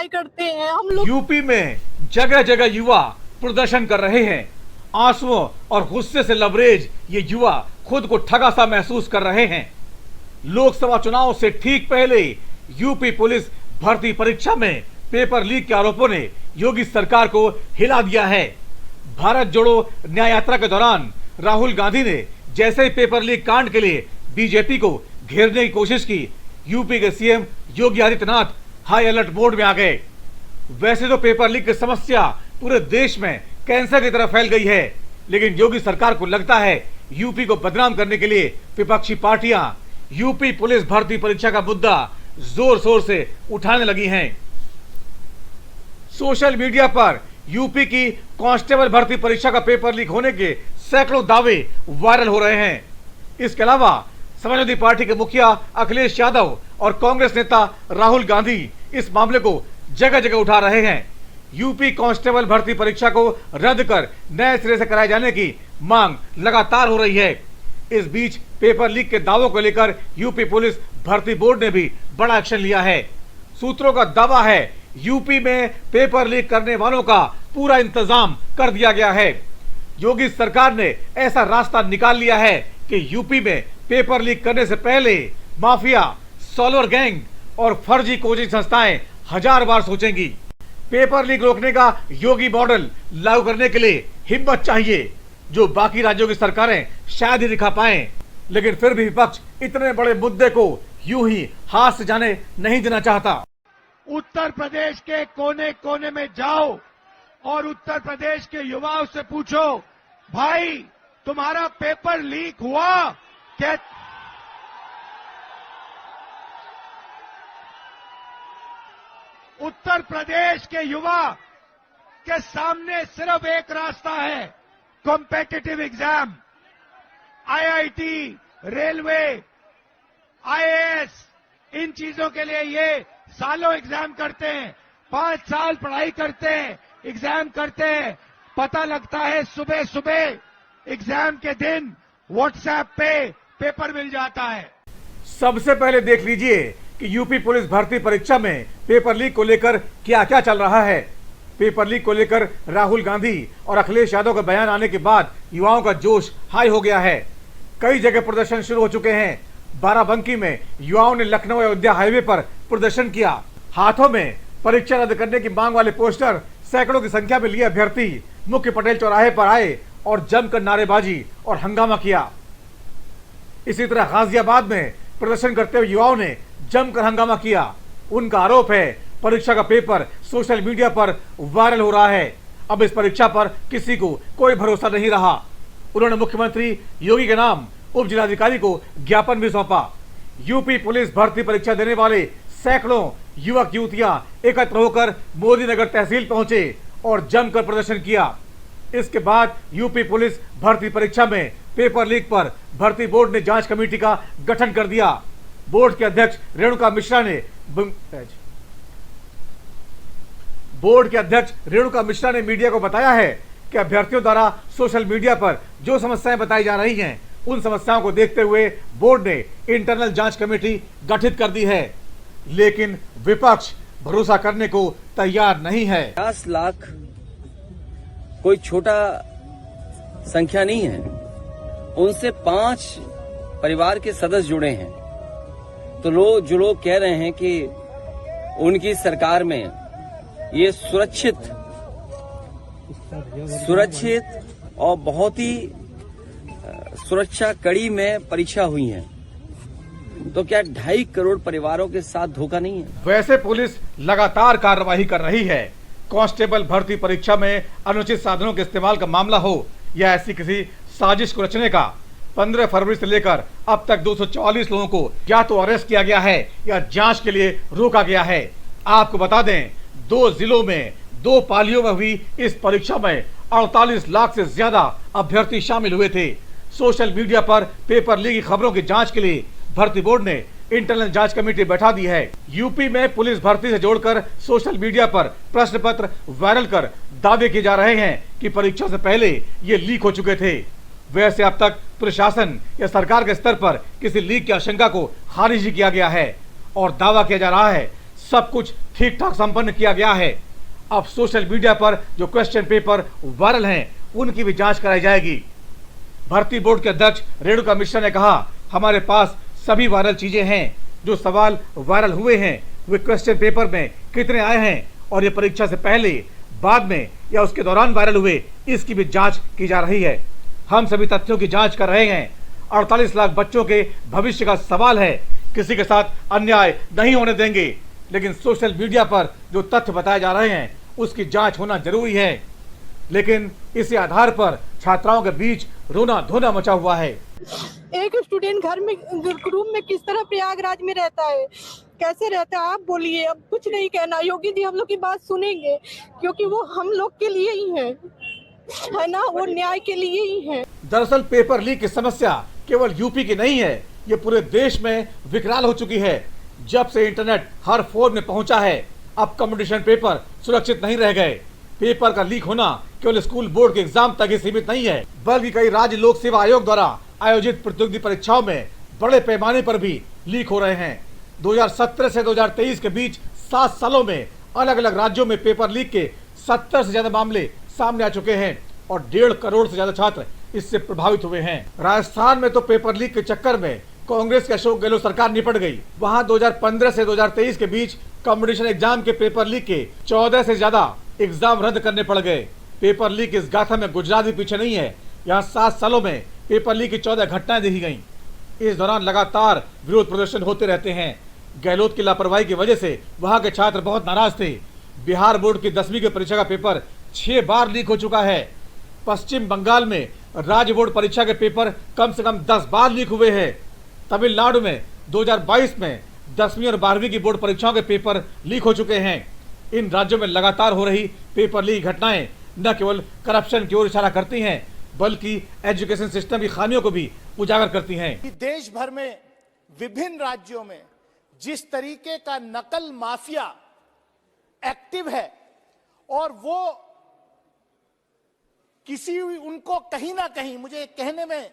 करते हैं हम लोग। यूपी में जगह जगह युवा प्रदर्शन कर रहे हैं। आंसुओं और गुस्से से लबरेज ये युवा खुद को ठगा सा महसूस कर रहे हैं। लोकसभा चुनाव से ठीक पहले यूपी पुलिस भर्ती परीक्षा में पेपर लीक के आरोपों ने योगी सरकार को हिला दिया है। भारत जोड़ो न्याय यात्रा के दौरान राहुल गांधी ने जैसे ही पेपर लीक कांड के लिए बीजेपी को घेरने की कोशिश की, यूपी के CM Yogi Adityanath high alert mode में आ गए। वैसे तो पेपर लीक की समस्या पूरे देश में कैंसर की तरह फैल गई है, लेकिन योगी सरकार को लगता है यूपी को बदनाम करने के लिए विपक्षी पार्टियां यूपी पुलिस भर्ती परीक्षा का मुद्दा जोर शोर से उठाने लगी हैं। सोशल मीडिया पर यूपी की कांस्टेबल भर्ती परीक्षा का पेपर लीक होने के सैकड़ों दावे वायरल हो रहे हैं। इसके अलावा समाजवादी पार्टी के मुखिया अखिलेश यादव और कांग्रेस नेता राहुल गांधी इस मामले को जगह जगह उठा रहे हैं। यूपी कांस्टेबल भर्ती परीक्षा को रद्द कर नए सिरे से कराए जाने की मांग लगातार हो रही है। इस बीच पेपर लीक के दावों को लेकर यूपी पुलिस भर्ती बोर्ड ने भी बड़ा एक्शन लिया है। सूत्रों का दावा है यूपी में पेपर लीक करने वालों का पूरा इंतजाम कर दिया गया है। योगी सरकार ने ऐसा रास्ता निकाल लिया है कि यूपी में पेपर लीक करने से पहले माफिया, सॉल्वर गैंग और फर्जी कोचिंग संस्थाएं हजार बार सोचेंगी। पेपर लीक रोकने का योगी मॉडल लागू करने के लिए हिम्मत चाहिए, जो बाकी राज्यों की सरकारें शायद ही दिखा पाएं। लेकिन फिर भी विपक्ष इतने बड़े मुद्दे को यूं ही हाथ से जाने नहीं देना चाहता। उत्तर प्रदेश के कोने कोने में जाओ और उत्तर प्रदेश के युवाओं से पूछो, भाई तुम्हारा पेपर लीक हुआ क्या? उत्तर प्रदेश के युवा के सामने सिर्फ एक रास्ता है, competitive exam. IIT, railway, IAS, इन चीजों के लिए ये सालों एग्जाम करते हैं, 5 साल पढ़ाई करते हैं, एग्जाम करते हैं। पता लगता है सुबह सुबह एग्जाम के दिन व्हाट्सएप पे पेपर मिल जाता है। सबसे पहले देख लीजिए कि यूपी पुलिस भर्ती परीक्षा में पेपर लीक को लेकर क्या क्या चल रहा है। पेपर लीक को लेकर राहुल गांधी और अखिलेश यादव का बयान आने के बाद युवाओं का जोश हाई हो गया है। कई जगह प्रदर्शन शुरू हो चुके हैं। बाराबंकी में युवाओं ने लखनऊ अयोध्या हाईवे पर प्रदर्शन किया। हाथों में परीक्षा रद्द करने की मांग वाले पोस्टर सैकड़ों की संख्या में लिए अभ्यर्थी मुख्य पटेल चौराहे पर आए और जमकर नारेबाजी और हंगामा किया। इसी तरह गाजियाबाद में प्रदर्शन करते हुए युवाओं ने जमकर हंगामा किया। उनका आरोप है परीक्षा का पेपर सोशल मीडिया पर वायरल हो रहा है। अब इस परीक्षा पर किसी को कोई भरोसा नहीं रहा। उन्होंने मुख्यमंत्री योगी के नाम उप जिलाधिकारी को ज्ञापन भी सौंपा। यूपी पुलिस भर्ती परीक्षा देने वाले सैकड़ों युवक युवतियां एकत्र होकर मोदी नगर तहसील पहुंचे और जमकर प्रदर्शन किया। इसके बाद यूपी पुलिस भर्ती परीक्षा में पेपर लीक पर भर्ती बोर्ड ने जांच कमेटी का गठन कर दिया। बोर्ड के अध्यक्ष रेणुका मिश्रा ने मीडिया को बताया है कि अभ्यर्थियों द्वारा सोशल मीडिया पर जो समस्याएं बताई जा रही हैं, उन समस्याओं को देखते हुए बोर्ड ने इंटरनल जांच कमेटी गठित कर दी है। लेकिन विपक्ष भरोसा करने को तैयार नहीं है। 50 लाख कोई छोटा संख्या नहीं है। उनसे 5 परिवार के सदस्य जुड़े हैं। तो जो लोग कह रहे हैं कि उनकी सरकार में ये सुरक्षित और बहुत ही सुरक्षा कड़ी में परीक्षा हुई है, तो क्या 2.5 करोड़ परिवारों के साथ धोखा नहीं है? वैसे पुलिस लगातार कार्रवाई कर रही है। कांस्टेबल भर्ती परीक्षा में अनुचित साधनों के इस्तेमाल का मामला हो या ऐसी किसी साजिश को रचने का, 15 फरवरी से लेकर अब तक 244 लोगों को या तो अरेस्ट किया गया है या जांच के लिए रोका गया है। आपको बता दें, 2 जिलों में 2 पालियों में हुई इस परीक्षा में 48 लाख से ज्यादा अभ्यर्थी शामिल हुए थे। सोशल मीडिया पर पेपर लीक की खबरों की जांच के लिए भर्ती बोर्ड ने इंटरनल जांच कमेटी बैठा दी है। यूपी में पुलिस भर्ती से जोड़कर सोशल मीडिया पर प्रश्न पत्र वायरल कर दावे किए जा रहे हैं कि परीक्षा से पहले ये लीक हो चुके थे। वैसे अब तक प्रशासन या सरकार के स्तर पर किसी लीक की आशंका को खारिज किया गया है और दावा किया जा रहा है सब कुछ ठीक ठाक संपन्न किया गया है। अब सोशल मीडिया पर जो क्वेश्चन पेपर वायरल हैं उनकी भी जांच कराई जाएगी। भर्ती बोर्ड के अध्यक्ष रेणुका मिश्रा ने कहा, हमारे पास सभी वायरल चीजें हैं। जो सवाल वायरल हुए हैं वे क्वेश्चन पेपर में कितने आए हैं और ये परीक्षा से पहले, बाद में या उसके दौरान वायरल हुए, इसकी भी जांच की जा रही है। हम सभी तथ्यों की जांच कर रहे हैं। 48 लाख बच्चों के भविष्य का सवाल है। किसी के साथ अन्याय नहीं होने देंगे, लेकिन सोशल मीडिया पर जो तथ्य बताए जा रहे हैं उसकी जांच होना जरूरी है। लेकिन इसी आधार पर छात्राओं के बीच रोना धोना मचा हुआ है। एक स्टूडेंट घर में रूम में किस तरह प्रयागराज में रहता है, कैसे रहता है, आप बोलिए। अब कुछ नहीं कहना। योगी जी हम लोग की बात सुनेंगे क्योंकि वो हम लोग के लिए ही है ना, वो न्याय के लिए ही है। दरअसल पेपर लीक की समस्या केवल यूपी की नहीं है, ये पूरे देश में विकराल हो चुकी है। जब से इंटरनेट हर फोन में पहुंचा है, अब कंपटीशन पेपर सुरक्षित नहीं रह गए। पेपर का लीक होना केवल स्कूल बोर्ड के एग्जाम तक ही सीमित नहीं है, बल्कि कई राज्य लोक सेवा आयोग द्वारा आयोजित प्रतियोगी परीक्षाओं में बड़े पैमाने पर भी लीक हो रहे हैं। 2017 से 2023 के बीच 7 सालों में अलग अलग राज्यों में पेपर लीक के 70 से ज्यादा मामले सामने आ चुके हैं और 1.5 करोड़ से ज्यादा छात्र इससे प्रभावित हुए हैं। राजस्थान में तो पेपर लीक के चक्कर में कांग्रेस के अशोक गहलोत सरकार निपट गई। वहां 2015 से 2023 के बीच कंपटीशन एग्जाम के पेपर लीक के 14 से ज्यादा एग्जाम रद्द करने पड़ गए। पेपर लीक इस गाथा में गुजरात भी पीछे नहीं है। यहाँ 7 सालों में पेपर लीक की 14 घटनाएं देखी गयी। इस दौरान लगातार विरोध प्रदर्शन होते रहते हैं। गहलोत की लापरवाही की वजह से वहाँ के छात्र बहुत नाराज थे। बिहार बोर्ड की 10वीं की परीक्षा का पेपर 6 बार लीक हो चुका है। पश्चिम बंगाल में राज्य बोर्ड परीक्षा के पेपर कम से कम 10 बार लीक हुए हैं। तमिलनाडु में 2022 में 10वीं और 12वीं की बोर्ड परीक्षाओं के पेपर लीक हो चुके हैं। इन राज्यों में लगातार हो रही पेपर लीक घटनाएं न केवल करप्शन की ओर इशारा करती हैं, बल्कि एजुकेशन सिस्टम की खामियों को भी उजागर करती हैं। देश भर में विभिन्न राज्यों में जिस तरीके का नकल माफिया एक्टिव है और वो किसी उनको कहीं ना कहीं, मुझे कहने में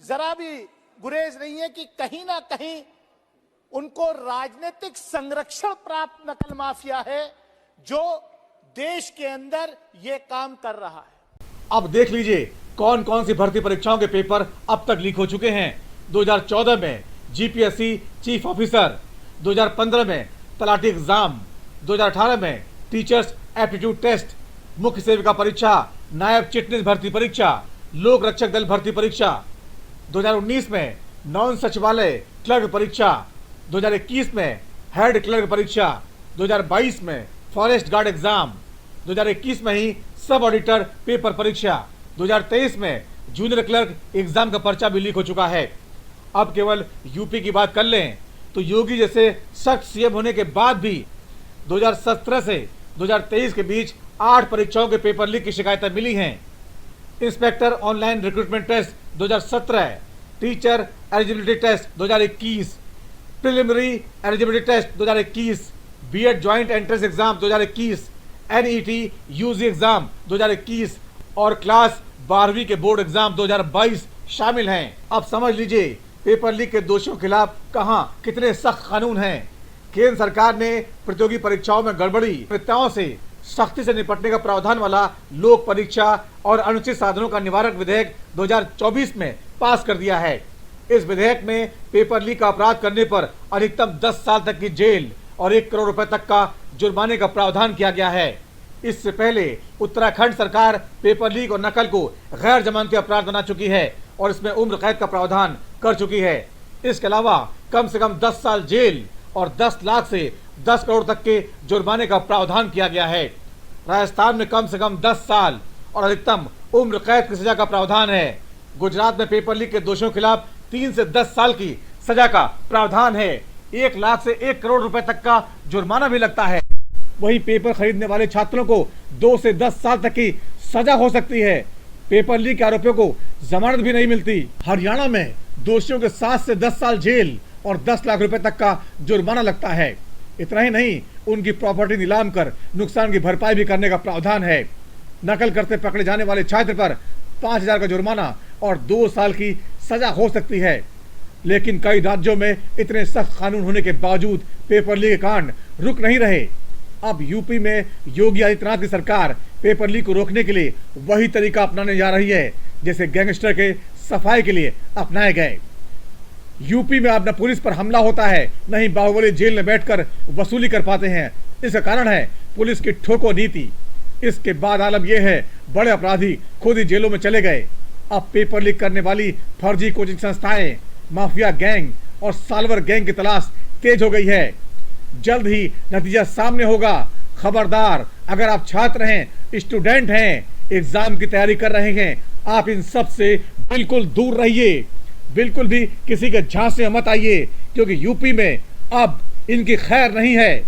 जरा भी गुरेज नहीं है कि कहीं ना कहीं उनको राजनीतिक संरक्षण प्राप्त नकल माफिया है जो देश के अंदर ये काम कर रहा है। अब देख लीजिए कौन कौन सी भर्ती परीक्षाओं के पेपर अब तक लीक हो चुके हैं। 2014 में जीपीएससी चीफ ऑफिसर, 2015 में तलाटी एग्जाम, 2018 में टीचर्स एप्टीट्यूड टेस्ट, मुख्य सेविका परीक्षा, नायब चिटनीस भर्ती परीक्षा, लोक रक्षक दल भर्ती परीक्षा, 2019 में नॉन सचिवालय क्लर्क परीक्षा, 2021 में हेड क्लर्क परीक्षा, 2022 में फॉरेस्ट गार्ड एग्जाम, 2021 में ही सब ऑडिटर पेपर परीक्षा, 2023 में जूनियर क्लर्क एग्जाम का पर्चा भी लीक हो चुका है। अब केवल यूपी की बात कर लें तो योगी जैसे सख्त सीएम होने के बाद भी 2017 से 2023 के बीच 8 परीक्षाओं के पेपर लीक की शिकायतें मिली हैं। Inspector online recruitment test 2017, teacher eligibility test 2021, preliminary eligibility test 2021, BEd joint entrance exam 2021, NET UG exam 2021 और क्लास 12वीं के बोर्ड एग्जाम 2022 शामिल हैं। अब समझ लीजिए पेपर लीक के दोषियों के खिलाफ कहां कितने सख्त कानून हैं। केंद्र सरकार ने प्रतियोगी परीक्षाओं में गड़बड़ी प्रवृत्तियों से सख्ती से निपटने का प्रावधान वाला लोक परीक्षा और अनुचित साधनों का निवारक विधेयक 2024 में पास कर दिया है। इस विधेयक में पेपर लीक का अपराध करने पर अधिकतम 10 साल तक की जेल और 1 करोड़ रुपए तक का जुर्माने का प्रावधान किया गया है। इससे पहले उत्तराखंड सरकार पेपर लीक और नकल को गैर जमानती अपराध बना चुकी है और इसमें उम्र कैद का प्रावधान कर चुकी है। इसके अलावा कम से कम 10 साल जेल और 10 लाख से 10 करोड़ तक के जुर्माने का प्रावधान किया गया है। राजस्थान में कम से कम 10 साल और अधिकतम उम्र कैद की सजा का प्रावधान है। गुजरात में पेपर लीक के दोषियों के खिलाफ 3 से 10 साल की सजा का प्रावधान है। 1 लाख से 1 करोड़ रुपए तक का जुर्माना भी लगता है। वहीं पेपर खरीदने वाले छात्रों को 2 से 10 साल तक की सजा हो सकती है। पेपर लीक के आरोपियों को जमानत भी नहीं मिलती। हरियाणा में दोषियों के 7 से 10 साल जेल और 10 लाख रुपए तक का जुर्माना लगता है। इतना ही नहीं, उनकी प्रॉपर्टी नीलाम कर नुकसान की भरपाई भी करने का प्रावधान है। नकल करते पकड़े जाने वाले छात्र पर 5,000 का जुर्माना और 2 साल की सजा हो सकती है। लेकिन कई राज्यों में इतने सख्त कानून होने के बावजूद पेपर लीक के कांड रुक नहीं रहे। अब यूपी में योगी आदित्यनाथ की सरकार पेपर लीक को रोकने के लिए वही तरीका अपनाने जा रही है जैसे गैंगस्टर के सफाई के लिए अपनाए गए। यूपी में अब न पुलिस पर हमला होता है, न ही बाहुबली जेल में बैठकर वसूली कर पाते हैं। इसका कारण है पुलिस की ठोको नीति। इसके बाद आलम यह है, बड़े अपराधी खुद ही जेलों में चले गए। अब पेपर लीक करने वाली फर्जी कोचिंग संस्थाएं, माफिया गैंग और साल्वर गैंग की तलाश तेज हो गई है। जल्द ही नतीजा सामने होगा। खबरदार, अगर आप छात्र हैं, स्टूडेंट हैं, एग्जाम की तैयारी कर रहे हैं, आप इन सब से बिल्कुल दूर रहिए। बिल्कुल भी किसी के झांसे में मत आइए, क्योंकि यूपी में अब इनकी खैर नहीं है।